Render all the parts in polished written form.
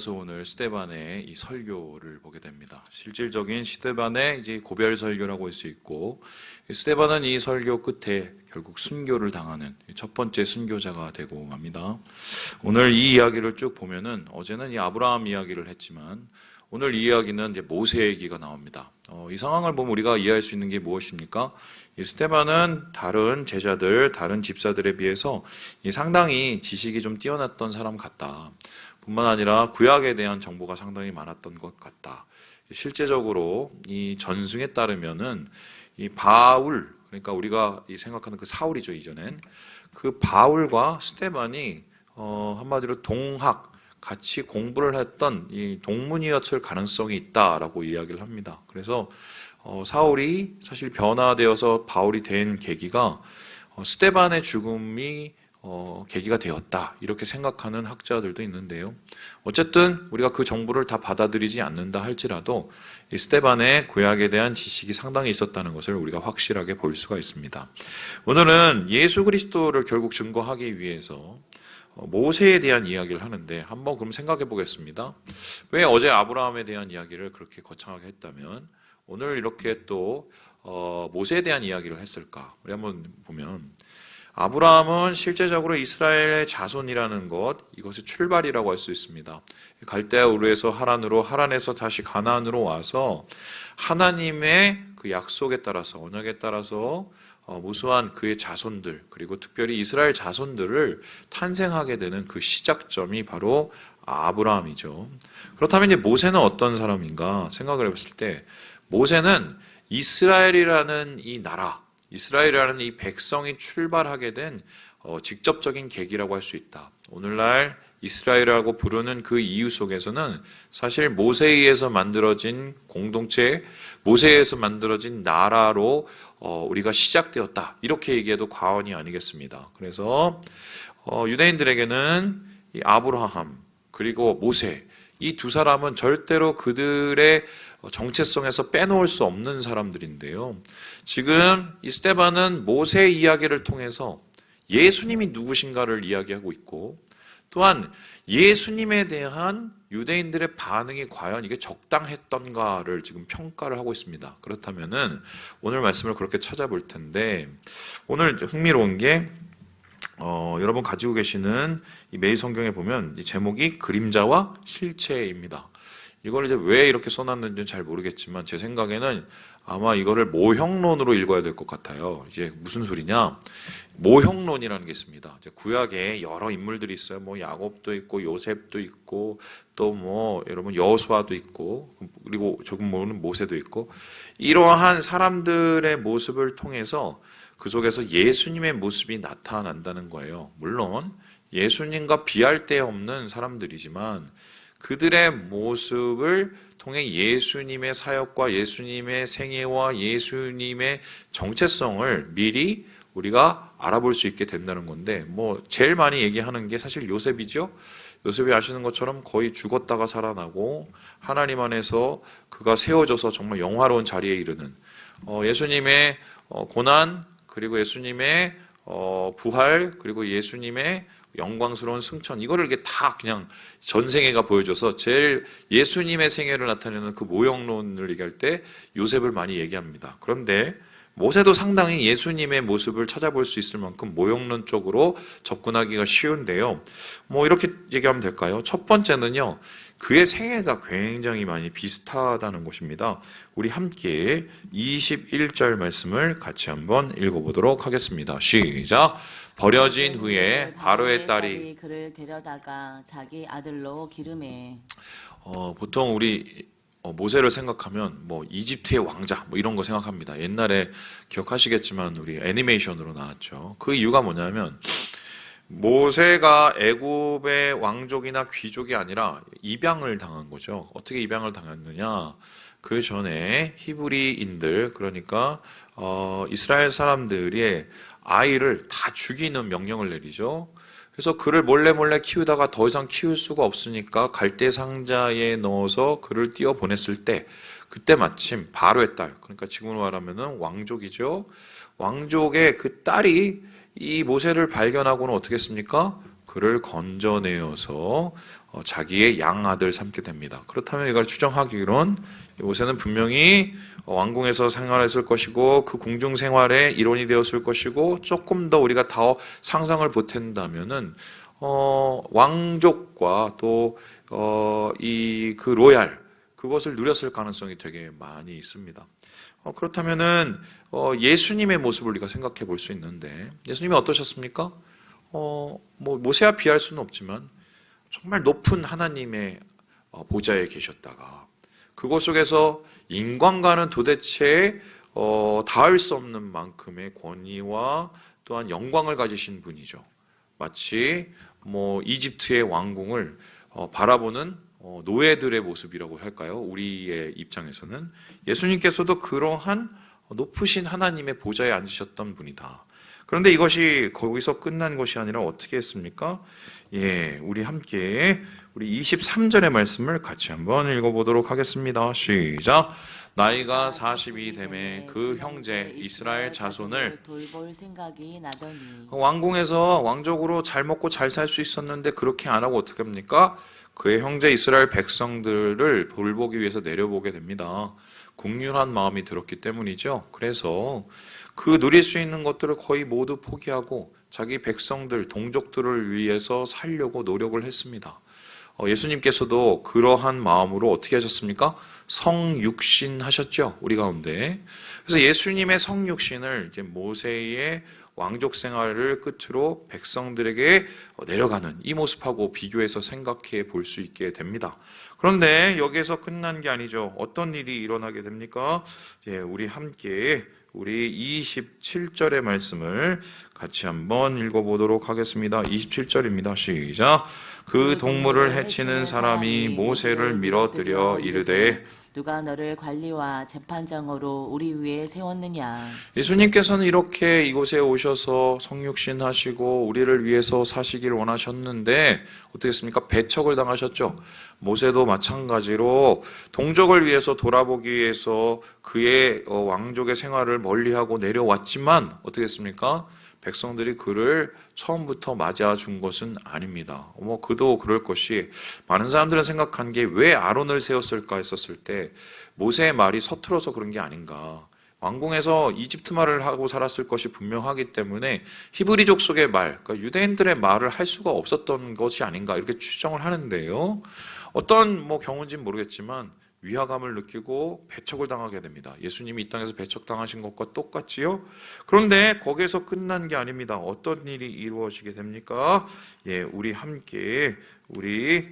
이어서 오늘 스데반의 이 설교를 보게 됩니다. 실질적인 스데반의 이제 고별 설교라고 할 수 있고, 스데반은 이 설교 끝에 결국 순교를 당하는 첫 번째 순교자가 되고 갑니다. 오늘 이 이야기를 쭉 보면은 어제는 이 아브라함 이야기를 했지만 오늘 이 이야기는 이제 모세 얘기가 나옵니다. 이 상황을 보면 우리가 이해할 수 있는 게 무엇입니까? 이 스데반은 다른 제자들, 다른 집사들에 비해서 상당히 지식이 좀 뛰어났던 사람 같다. 뿐만 아니라 구약에 대한 정보가 상당히 많았던 것 같다. 실제적으로 이 전승에 따르면은 이 바울, 그러니까 우리가 생각하는 그 사울이죠, 이전엔. 그 바울과 스데반이 한마디로 동학, 같이 공부를 했던 이 동문이었을 가능성이 있다라고 이야기를 합니다. 그래서 사울이 사실 변화되어서 바울이 된 계기가 스데반의 죽음이 계기가 되었다, 이렇게 생각하는 학자들도 있는데요. 어쨌든 우리가 그 정보를 다 받아들이지 않는다 할지라도 이 스데반의 구약에 대한 지식이 상당히 있었다는 것을 우리가 확실하게 볼 수가 있습니다. 오늘은 예수 그리스도를 결국 증거하기 위해서 모세에 대한 이야기를 하는데 한번 그럼 생각해 보겠습니다. 왜 어제 아브라함에 대한 이야기를 그렇게 거창하게 했다면 오늘 이렇게 또 모세에 대한 이야기를 했을까? 우리 한번 보면 아브라함은 실제적으로 이스라엘의 자손이라는 것, 이것의 출발이라고 할 수 있습니다. 갈대아 우르에서 하란으로, 하란에서 다시 가나안으로 와서 하나님의 그 약속에 따라서, 언약에 따라서 무수한 그의 자손들, 그리고 특별히 이스라엘 자손들을 탄생하게 되는 그 시작점이 바로 아브라함이죠. 그렇다면 이제 모세는 어떤 사람인가 생각을 해봤을 때, 모세는 이스라엘이라는 이 나라, 이스라엘이라는 이 백성이 출발하게 된 직접적인 계기라고 할 수 있다. 오늘날 이스라엘이라고 부르는 그 이유 속에서는 사실 모세에 의해서 만들어진 공동체, 모세에 의해서 만들어진 나라로 우리가 시작되었다, 이렇게 얘기해도 과언이 아니겠습니다. 그래서 유대인들에게는 이 아브라함 그리고 모세, 이 두 사람은 절대로 그들의 정체성에서 빼놓을 수 없는 사람들인데요. 지금 이 스데반은 모세 이야기를 통해서 예수님이 누구신가를 이야기하고 있고, 또한 예수님에 대한 유대인들의 반응이 과연 이게 적당했던가를 지금 평가를 하고 있습니다. 그렇다면은 오늘 말씀을 그렇게 찾아볼 텐데, 오늘 흥미로운 게 여러분 가지고 계시는 이 매일 성경에 보면 이 제목이 그림자와 실체입니다. 이걸 이제 왜 이렇게 써놨는지는 잘 모르겠지만 제 생각에는 아마 이거를 모형론으로 읽어야 될 것 같아요. 이제 무슨 소리냐? 모형론이라는 게 있습니다. 이제 구약에 여러 인물들이 있어요. 뭐 야곱도 있고 요셉도 있고 또 뭐 여러분 여호수아도 있고 그리고 조금 모르는 모세도 있고, 이러한 사람들의 모습을 통해서 그 속에서 예수님의 모습이 나타난다는 거예요. 물론 예수님과 비할 데 없는 사람들이지만 그들의 모습을 통해 예수님의 사역과 예수님의 생애와 예수님의 정체성을 미리 우리가 알아볼 수 있게 된다는 건데, 뭐 제일 많이 얘기하는 게 사실 요셉이죠. 요셉이 아시는 것처럼 거의 죽었다가 살아나고 하나님 안에서 그가 세워져서 정말 영화로운 자리에 이르는 예수님의 고난, 그리고 예수님의 부활, 그리고 예수님의 영광스러운 승천, 이거를 이렇게 다 그냥 전생애가 보여줘서 제일 예수님의 생애를 나타내는 그 모형론을 얘기할 때 요셉을 많이 얘기합니다. 그런데 모세도 상당히 예수님의 모습을 찾아볼 수 있을 만큼 모형론 쪽으로 접근하기가 쉬운데요. 뭐 이렇게 얘기하면 될까요? 첫 번째는요, 그의 생애가 굉장히 많이 비슷하다는 것입니다. 우리 함께 21절 말씀을 같이 한번 읽어보도록 하겠습니다. 시작! 버려진 후에 바로의 딸이 그를 데려다가 자기 아들로 기름해. 보통 우리 모세를 생각하면 뭐 이집트의 왕자 뭐 이런 거 생각합니다. 옛날에 기억하시겠지만 우리 애니메이션으로 나왔죠. 그 이유가 뭐냐면 모세가 애굽의 왕족이나 귀족이 아니라 입양을 당한 거죠. 어떻게 입양을 당했느냐? 그 전에 히브리인들, 그러니까 이스라엘 사람들이 아이를 다 죽이는 명령을 내리죠. 그래서 그를 몰래 키우다가 더 이상 키울 수가 없으니까 갈대 상자에 넣어서 그를 띄워 보냈을 때, 그때 마침 바로의 딸, 그러니까 지금으로 말하면은 왕족이죠. 왕족의 그 딸이 이 모세를 발견하고는 어떻게 했습니까? 그를 건져내어서 자기의 양아들 삼게 됩니다. 그렇다면 이걸 추정하기론 모세는 분명히 왕궁에서 생활했을 것이고 그 궁중 생활의 일원이 되었을 것이고 조금 더 우리가 더 상상을 보탠다면은 왕족과 또 이 그 로얄 그것을 누렸을 가능성이 되게 많이 있습니다. 그렇다면은 예수님의 모습을 우리가 생각해 볼 수 있는데 예수님이 어떠셨습니까? 뭐 모세와 비할 수는 없지만 정말 높은 하나님의 보좌에 계셨다가 그곳 속에서 인간과는 도대체 닿을 수 없는 만큼의 권위와 또한 영광을 가지신 분이죠. 마치 이집트의 왕궁을 바라보는 노예들의 모습이라고 할까요? 우리의 입장에서는 예수님께서도 그러한 높으신 하나님의 보좌에 앉으셨던 분이다. 그런데 이것이 거기서 끝난 것이 아니라 어떻게 했습니까? 우리 함께 우리 23절의 말씀을 같이 한번 읽어보도록 하겠습니다. 시작. 나이가 40이 되매 그 형제 이스라엘 자손을 돌볼 생각이 나더니 왕궁에서 왕족으로 잘 먹고 잘 살 수 있었는데 그렇게 안 하고 어떻게 합니까? 그의 형제 이스라엘 백성들을 돌보기 위해서 내려보게 됩니다. 국률한 마음이 들었기 때문이죠. 그래서 그 누릴 수 있는 것들을 거의 모두 포기하고 자기 백성들, 동족들을 위해서 살려고 노력을 했습니다. 예수님께서도 그러한 마음으로 어떻게 하셨습니까? 성육신 하셨죠, 우리 가운데. 그래서 예수님의 성육신을 이제 모세의 왕족 생활을 끝으로 백성들에게 내려가는 이 모습하고 비교해서 생각해 볼 수 있게 됩니다. 그런데 여기에서 끝난 게 아니죠. 어떤 일이 일어나게 됩니까? 우리 함께 우리 27절의 말씀을 같이 한번 읽어보도록 하겠습니다. 27절입니다. 시작. 그 동물을 해치는 사람이 모세를 밀어들여 이르되 누가 너를 관리와 재판장으로 우리 위에 세웠느냐. 예수님께서는 이렇게 이곳에 오셔서 성육신 하시고 우리를 위해서 사시길 원하셨는데 어떻게 했습니까? 배척을 당하셨죠. 모세도 마찬가지로 동족을 위해서 돌아보기 위해서 그의 왕족의 생활을 멀리하고 내려왔지만 어떻게 했습니까? 백성들이 그를 처음부터 맞아준 것은 아닙니다. 그도 그럴 것이 많은 사람들은 생각한 게 왜 아론을 세웠을까 했었을 때 모세의 말이 서툴어서 그런 게 아닌가. 왕궁에서 이집트 말을 하고 살았을 것이 분명하기 때문에 히브리족 속의 말, 그러니까 유대인들의 말을 할 수가 없었던 것이 아닌가 이렇게 추정을 하는데요. 어떤 경우인지는 모르겠지만 위화감을 느끼고 배척을 당하게 됩니다. 예수님이 이 땅에서 배척당하신 것과 똑같지요? 그런데 거기에서 끝난 게 아닙니다. 어떤 일이 이루어지게 됩니까? 우리 함께 우리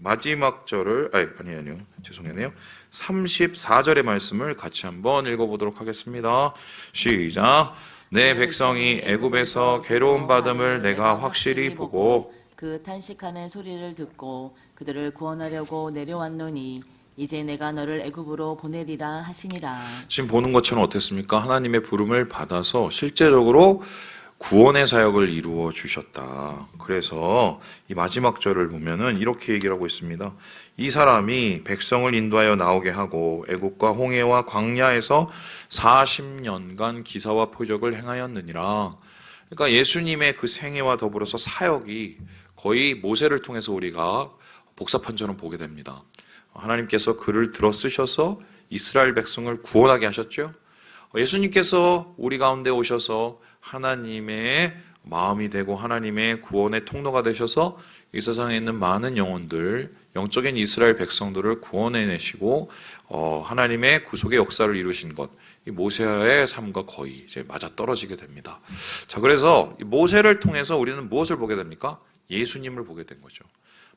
마지막 절을 아니요. 죄송해요. 34절의 말씀을 같이 한번 읽어보도록 하겠습니다. 시작. 내 백성이 애굽에서 괴로움 받음을 내가 확실히 보고 그 탄식하는 소리를 듣고 그들을 구원하려고 내려왔노니 이제 내가 너를 애굽으로 보내리라 하시니라. 지금 보는 것처럼 어땠습니까? 하나님의 부름을 받아서 실제적으로 구원의 사역을 이루어 주셨다. 그래서 이 마지막 절을 보면은 이렇게 얘기를 하고 있습니다. 이 사람이 백성을 인도하여 나오게 하고 애국과 홍해와 광야에서 40년간 기사와 표적을 행하였느니라. 그러니까 예수님의 그 생애와 더불어서 사역이 거의 모세를 통해서 우리가 복사판처럼 보게 됩니다. 하나님께서 그를 들어 쓰셔서 이스라엘 백성을 구원하게 하셨죠. 예수님께서 우리 가운데 오셔서 하나님의 마음이 되고 하나님의 구원의 통로가 되셔서 이 세상에 있는 많은 영혼들, 영적인 이스라엘 백성들을 구원해내시고 하나님의 구속의 역사를 이루신 것, 이 모세의 삶과 거의 이제 맞아떨어지게 됩니다. 자, 그래서 모세를 통해서 우리는 무엇을 보게 됩니까? 예수님을 보게 된 거죠.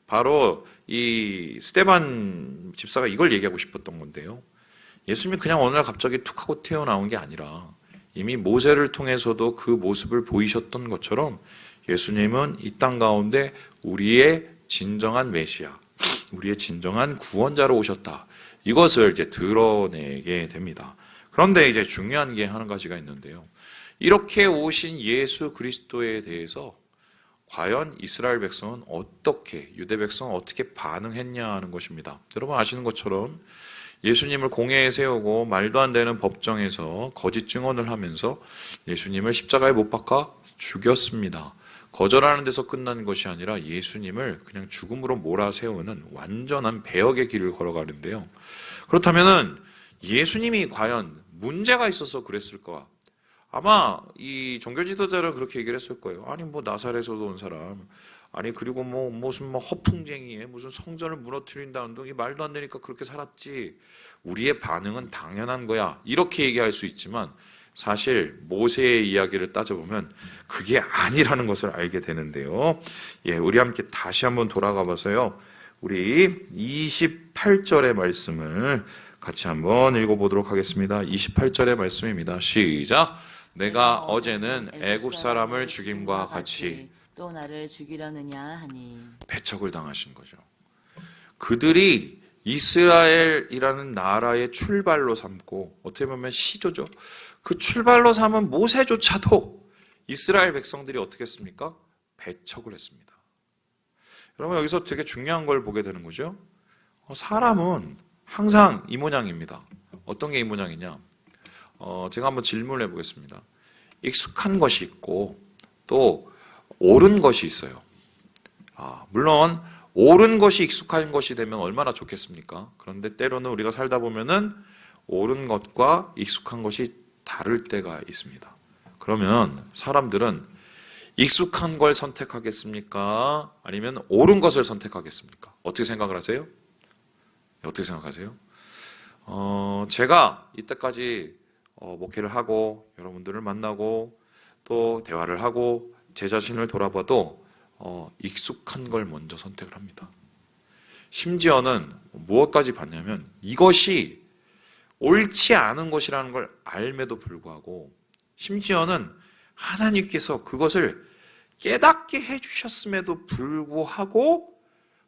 바로 이 스데반 집사가 이걸 얘기하고 싶었던 건데요. 예수님이 그냥 어느 날 갑자기 툭 하고 튀어나온 게 아니라 이미 모세를 통해서도 그 모습을 보이셨던 것처럼 예수님은 이 땅 가운데 우리의 진정한 메시아, 우리의 진정한 구원자로 오셨다. 이것을 이제 드러내게 됩니다. 그런데 이제 중요한 게 한 가지가 있는데요. 이렇게 오신 예수 그리스도에 대해서 과연 이스라엘 백성은 어떻게, 유대 백성은 어떻게 반응했냐 하는 것입니다. 여러분 아시는 것처럼 예수님을 공회에 세우고 말도 안 되는 법정에서 거짓 증언을 하면서 예수님을 십자가에 못 박아 죽였습니다. 거절하는 데서 끝난 것이 아니라 예수님을 그냥 죽음으로 몰아세우는 완전한 배역의 길을 걸어가는데요. 그렇다면은 예수님이 과연 문제가 있어서 그랬을까? 아마 이 종교 지도자는 그렇게 얘기를 했을 거예요. 아니 뭐 나사렛에서 온 사람, 아니 그리고 뭐 무슨 뭐 허풍쟁이에 무슨 성전을 무너뜨린다는 둥, 이 말도 안 되니까 그렇게 살았지. 우리의 반응은 당연한 거야. 이렇게 얘기할 수 있지만 사실 모세의 이야기를 따져보면 그게 아니라는 것을 알게 되는데요. 예, 우리 함께 다시 한번 돌아가 봐서요. 우리 28절의 말씀을 같이 한번 읽어보도록 하겠습니다. 28절의 말씀입니다. 시작. 내가 어제는 애굽 사람을 죽임과 같이 또 나를 죽이려느냐 하니. 배척을 당하신 거죠. 그들이 이스라엘이라는 나라의 출발로 삼고 어떻게 보면 시조죠. 그 출발로 삼은 모세조차도 이스라엘 백성들이 어떻게 했습니까? 배척을 했습니다. 여러분 여기서 되게 중요한 걸 보게 되는 거죠. 사람은 항상 이 모양입니다. 어떤 게 이 모양이냐? 제가 한번 질문을 해보겠습니다. 익숙한 것이 있고 또 옳은 것이 있어요. 물론 옳은 것이 익숙한 것이 되면 얼마나 좋겠습니까? 그런데 때로는 우리가 살다 보면은 옳은 것과 익숙한 것이 다를 때가 있습니다. 그러면 사람들은 익숙한 걸 선택하겠습니까? 아니면 옳은 것을 선택하겠습니까? 어떻게 생각을 하세요? 어떻게 생각하세요? 제가 이때까지 목회를 하고 여러분들을 만나고 또 대화를 하고 제 자신을 돌아봐도 익숙한 걸 먼저 선택을 합니다. 심지어는 무엇까지 봤냐면 이것이 옳지 않은 것이라는 걸 알매도 불구하고 심지어는 하나님께서 그것을 깨닫게 해주셨음에도 불구하고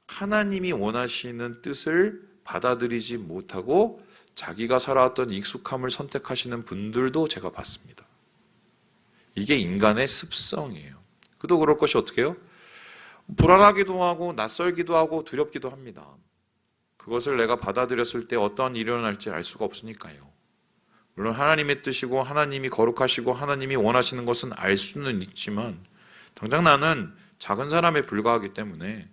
하나님이 원하시는 뜻을 받아들이지 못하고 자기가 살아왔던 익숙함을 선택하시는 분들도 제가 봤습니다. 이게 인간의 습성이에요. 그도 그럴 것이 어떻게 해요? 불안하기도 하고 낯설기도 하고 두렵기도 합니다. 그것을 내가 받아들였을 때 어떤 일이 일어날지 알 수가 없으니까요. 물론 하나님의 뜻이고 하나님이 거룩하시고 하나님이 원하시는 것은 알 수는 있지만 당장 나는 작은 사람에 불과하기 때문에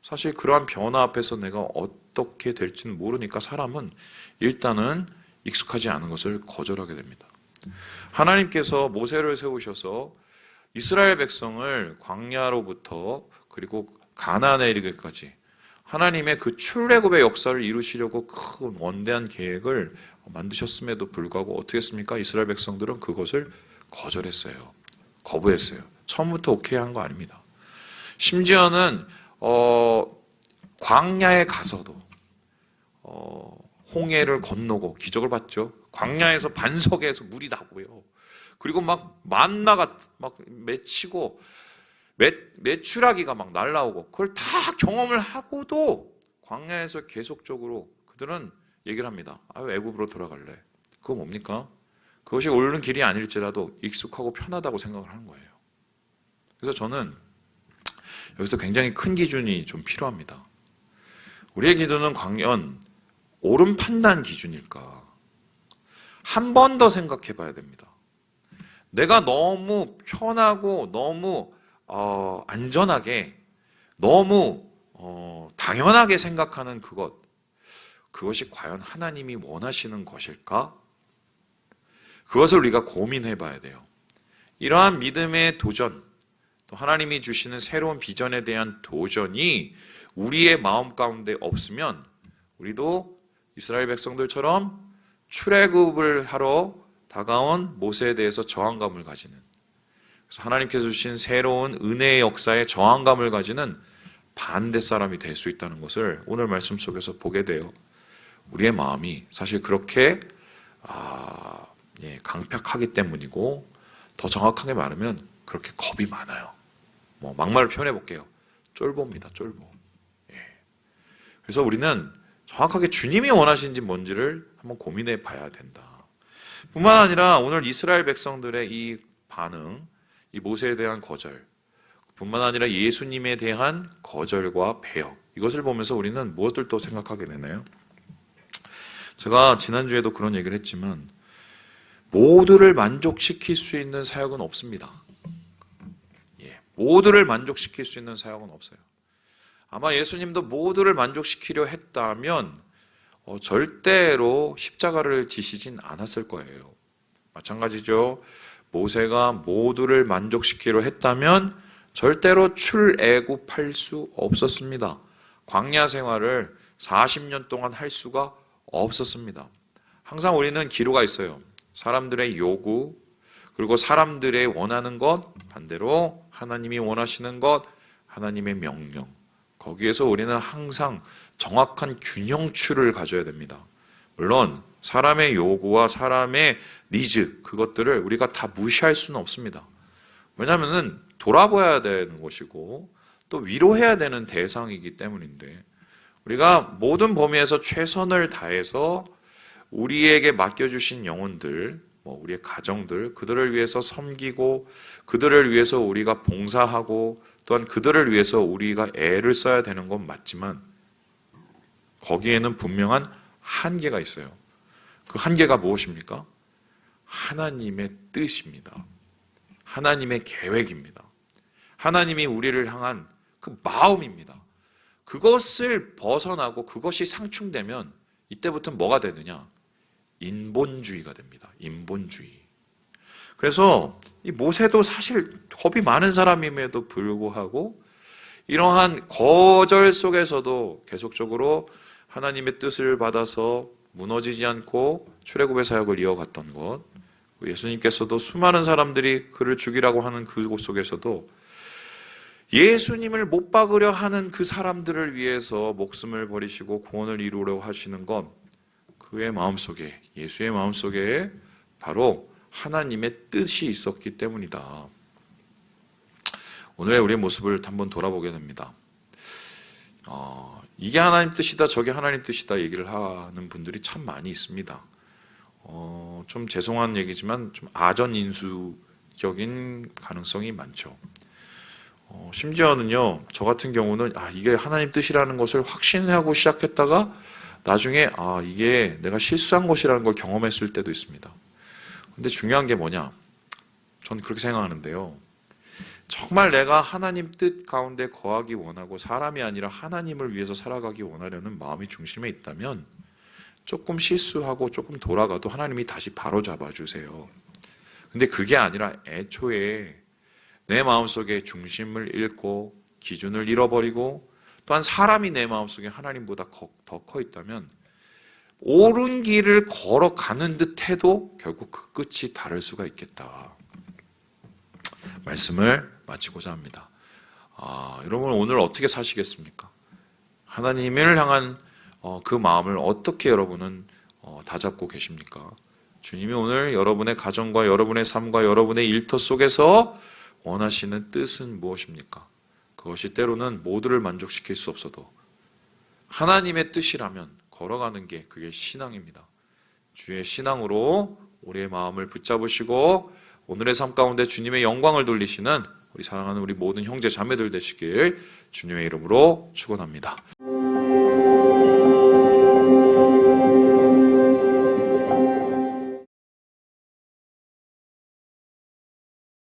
사실 그러한 변화 앞에서 내가 어떻게 될지는 모르니까 사람은 일단은 익숙하지 않은 것을 거절하게 됩니다. 하나님께서 모세를 세우셔서 이스라엘 백성을 광야로부터 그리고 가나안에 이르기까지 하나님의 그 출애굽의 역사를 이루시려고 큰 원대한 계획을 만드셨음에도 불구하고 어떻게 했습니까? 이스라엘 백성들은 그것을 거절했어요. 거부했어요. 처음부터 오케이 한 거 아닙니다. 심지어는 광야에 가서도 홍해를 건너고 기적을 봤죠. 광야에서 반석에서 물이 나고요. 그리고 막 만나가 막 맺히고 메추라기가 막 날라오고 그걸 다 경험을 하고도 광야에서 계속적으로 그들은 얘기를 합니다. 애굽으로 돌아갈래. 그거 뭡니까? 그것이 옳은 길이 아닐지라도 익숙하고 편하다고 생각을 하는 거예요. 그래서 저는 여기서 굉장히 큰 기준이 좀 필요합니다. 우리의 기도는 과연 옳은 판단 기준일까? 한 번 더 생각해 봐야 됩니다. 내가 너무 편하고 너무 안전하게 너무 당연하게 생각하는 그것이 과연 하나님이 원하시는 것일까? 그것을 우리가 고민해 봐야 돼요. 이러한 믿음의 도전, 또 하나님이 주시는 새로운 비전에 대한 도전이 우리의 마음 가운데 없으면 우리도 이스라엘 백성들처럼 출애굽을 하러 다가온 모세에 대해서 저항감을 가지는, 그래서 하나님께서 주신 새로운 은혜의 역사에 저항감을 가지는 반대 사람이 될 수 있다는 것을 오늘 말씀 속에서 보게 돼요. 우리의 마음이 사실 그렇게 강팍하기 때문이고, 더 정확하게 말하면 그렇게 겁이 많아요. 막말을 표현해 볼게요. 쫄보입니다. 쫄보. 그래서 우리는 정확하게 주님이 원하시는지 뭔지를 한번 고민해 봐야 된다. 뿐만 아니라 오늘 이스라엘 백성들의 이 반응, 이 모세에 대한 거절, 뿐만 아니라 예수님에 대한 거절과 배역, 이것을 보면서 우리는 무엇을 또 생각하게 되나요? 제가 지난주에도 그런 얘기를 했지만 모두를 만족시킬 수 있는 사역은 없습니다. 모두를 만족시킬 수 있는 사역은 없어요. 아마 예수님도 모두를 만족시키려 했다면 절대로 십자가를 지시진 않았을 거예요. 마찬가지죠. 모세가 모두를 만족시키려 했다면 절대로 출애굽할 수 없었습니다. 광야 생활을 40년 동안 할 수가 없었습니다. 항상 우리는 기로가 있어요. 사람들의 요구, 그리고 사람들의 원하는 것, 반대로 하나님이 원하시는 것, 하나님의 명령. 거기에서 우리는 항상 정확한 균형추를 가져야 됩니다. 물론 사람의 요구와 사람의 니즈, 그것들을 우리가 다 무시할 수는 없습니다. 왜냐하면 돌아봐야 되는 것이고 또 위로해야 되는 대상이기 때문인데, 우리가 모든 범위에서 최선을 다해서 우리에게 맡겨주신 영혼들, 우리의 가정들, 그들을 위해서 섬기고 그들을 위해서 우리가 봉사하고 또한 그들을 위해서 우리가 애를 써야 되는 건 맞지만 거기에는 분명한 한계가 있어요. 그 한계가 무엇입니까? 하나님의 뜻입니다. 하나님의 계획입니다. 하나님이 우리를 향한 그 마음입니다. 그것을 벗어나고 그것이 상충되면 이때부터 뭐가 되느냐? 인본주의가 됩니다. 인본주의. 그래서 이 모세도 사실 겁이 많은 사람임에도 불구하고 이러한 거절 속에서도 계속적으로 하나님의 뜻을 받아서 무너지지 않고 출애굽의 사역을 이어갔던 것, 예수님께서도 수많은 사람들이 그를 죽이라고 하는 그곳 속에서도 예수님을 못 박으려 하는 그 사람들을 위해서 목숨을 버리시고 구원을 이루려 하시는 것, 그의 마음속에, 예수의 마음속에 바로 하나님의 뜻이 있었기 때문이다. 오늘의 우리의 모습을 한번 돌아보게 됩니다. 이게 하나님 뜻이다, 저게 하나님 뜻이다 얘기를 하는 분들이 참 많이 있습니다. 좀 죄송한 얘기지만 좀 아전인수적인 가능성이 많죠. 심지어는요, 저 같은 경우는 이게 하나님 뜻이라는 것을 확신하고 시작했다가 나중에 이게 내가 실수한 것이라는 걸 경험했을 때도 있습니다. 근데 중요한 게 뭐냐? 저는 그렇게 생각하는데요. 정말 내가 하나님 뜻 가운데 거하기 원하고 사람이 아니라 하나님을 위해서 살아가기 원하려는 마음이 중심에 있다면 조금 실수하고 조금 돌아가도 하나님이 다시 바로잡아 주세요. 근데 그게 아니라 애초에 내 마음속에 중심을 잃고 기준을 잃어버리고 또한 사람이 내 마음속에 하나님보다 더 커 있다면 옳은 길을 걸어가는 듯 해도 결국 그 끝이 다를 수가 있겠다. 말씀을 마치고자 합니다. 여러분 오늘 어떻게 사시겠습니까? 하나님을 향한 그 마음을 어떻게 여러분은 다잡고 계십니까? 주님이 오늘 여러분의 가정과 여러분의 삶과 여러분의 일터 속에서 원하시는 뜻은 무엇입니까? 그것이 때로는 모두를 만족시킬 수 없어도 하나님의 뜻이라면 걸어가는 게 그게 신앙입니다. 주의 신앙으로 우리의 마음을 붙잡으시고 오늘의 삶 가운데 주님의 영광을 돌리시는 우리 사랑하는 우리 모든 형제 자매들 되시길 주님의 이름으로 축원합니다.